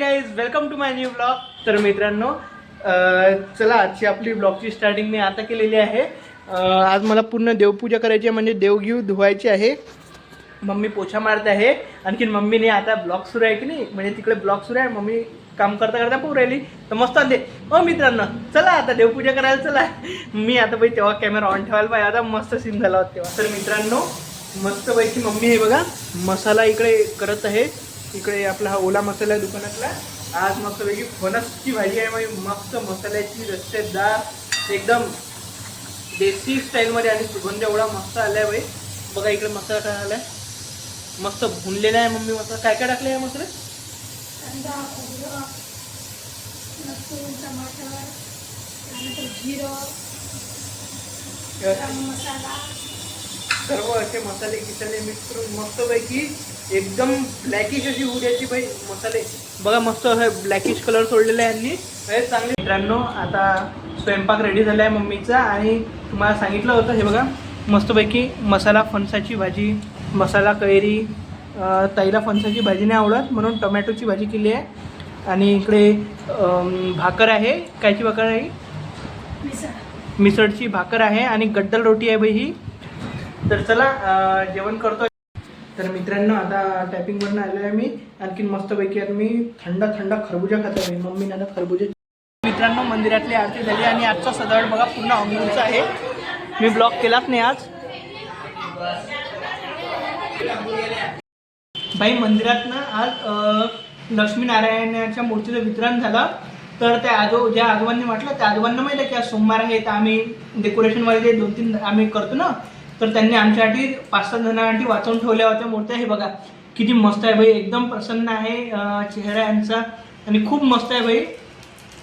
Guys, welcome to my new blog. तर मित्रांनो, चला आजची आपली ब्लॉगची स्टार्टिंग मी आता केलेली आहे. आज मला पूर्ण देवपूजा करायची आहे, म्हणजे देवघीव धुवायची आहे. मम्मी पोछा मारते आहे. आणखीन मम्मीने आता ब्लॉग सुरू आहे की नाही, म्हणजे तिकडे ब्लॉग सुरू आहे. मम्मी काम करता करता पोहू राहिली तर मस्त दे. हो मित्रांनो, चला आता देवपूजा करायला चला. मी आता बाई तेव्हा कॅमेरा ऑन ठेवायला पाहिजे, आता मस्त सीन झाला होता तेव्हा. तर मित्रांनो, मस्तपैकी मम्मी हे बघा मसाला इकडे करत आहे. इकडे आपला हा ओला मसाला आहे दुकानातला. आज मस्तपैकी फणसची भाजी आहे, म्हणजे मस्त मसाल्याची रस्तेदार एकदम देसी स्टाईलमध्ये, आणि सुगंध एवढा मस्त आला आहे बाई. बघा इकडे मसाला काय आला आहे, मस्त भुनलेला आहे. मम्मी मसाला काय काय टाकले आहे मसाले? कांदा, खोबरं, लसूण, टमाटर, त्यानंतर जिरं, गरम मसाला, सर्व असे मसाले किसाले मिक्स करून मस्तपैकी एकदम ब्लॅकिश अशी होऊ द्यायची बाई मसाले. बघा मस्त असं ब्लॅकिश कलर सोडलेला आहे यांनी. हे चांगले मित्रांनो, आता स्वयंपाक रेडी झाला आहे मम्मीचा. आणि तुम्हाला सांगितलं होतं हे बघा मस्तपैकी मसाला फणसाची भाजी, मसाला कैरी. ताईला फणसाची भाजी नाही आवडत म्हणून टोमॅटोची भाजी केली आहे. आणि इकडे भाकर आहे. कायची भाकर आहे? मिसळची भाकर आहे. आणि गड्डल रोटी आहे बाई ही. तर चला जेवण करतो. तर मित्रांनो, आता टायपिंगवरनं आलो आहे मी. आणखीन मस्तपैकी आता मी थंड थंड खरबुजा खातो आहे. मम्मीने आता खरबुजा. मित्रांनो, मंदिरातली आरती झाली आणि आजचा सजावट बघा पूर्ण अंगूरचा आहे. मी ब्लॉग केलाच नाही आज बाई. मंदिरात ना आज लक्ष्मीनारायणाच्या मूर्तीचं वितरण झालं. तर त्या ज्या आजोबांनी म्हटलं, त्या आजोबांना माहिती आहे की आज सोमवार आहे, तर आम्ही डेकोरेशनवाले 2-3 आम्ही करतो ना, तर त्यांनी आमच्यासाठी 5-6 जणांसाठी वाचवून ठेवल्या होत्या मूर्त्या. हे बघा किती मस्त आहे बाई, एकदम प्रसन्न आहे चेहरा यांचा आणि खूप मस्त आहे बाई.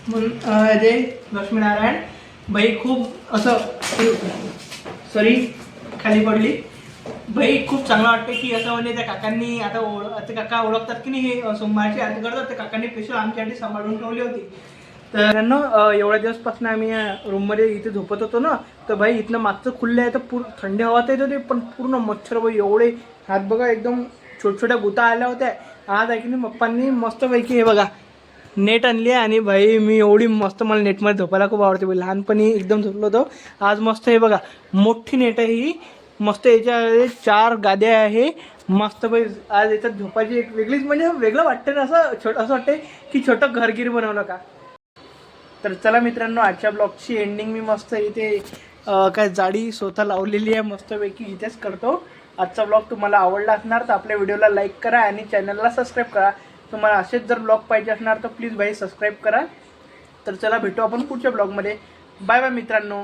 म्हणून जय लक्ष्मीनारायण बाई. खूप असं सॉरी खाली पडली बाई. खूप चांगलं वाटतं की असं म्हणजे त्या काकांनी आता ते काका ओळखतात की नाही, हे सोमवारची आरती करतात. त्या काकांनी स्पेशल आमच्यासाठी सांभाळून ठेवली होती. तर एवढ्या दिवसपासून आम्ही या रूममध्ये इथे झोपत होतो ना, तर भाई इथनं मागचं खुल्लं आहे तर पूर्ण थंडी हवा येत होती, पण पूर्ण मच्छर बाई एवढे. हात बघा एकदम छोट्या गुता आल्या होत्या. आज आहे की नाही पप्पांनी मस्तपैकी हे बघा नेट आणली आहे. आणि भाई मी एवढी मस्त, मला नेटमध्ये झोपायला खूप आवडते बाई. लहानपणी एकदम झोपलो होतो. आज मस्त हे बघा मोठी नेट आहे ही मस्त. याच्या 4 गाद्या आहे मस्त बाई. आज याच्यात झोपायची एक वेगळीच म्हणजे वेगळं वाटतं ना, असं वाटतं की छोटं घरगिरी बनवलं का. तर चला मित्रांनो, आजच्या ब्लॉगची एंडिंग मी मस्त इथे काय जाडी स्वतः लावलेली आहे मस्तपैकी इथेच करतो. आजचा ब्लॉग तुम्हाला आवडला असणार तर आपल्या व्हिडिओला लाईक करा आणि चॅनलला सबस्क्राईब करा. तुम्हाला असेच जर ब्लॉग पाहिजे असणार तर प्लीज भाई सबस्क्राईब करा. तर चला भेटू आपण पुढच्या ब्लॉगमध्ये. बाय बाय मित्रांनो.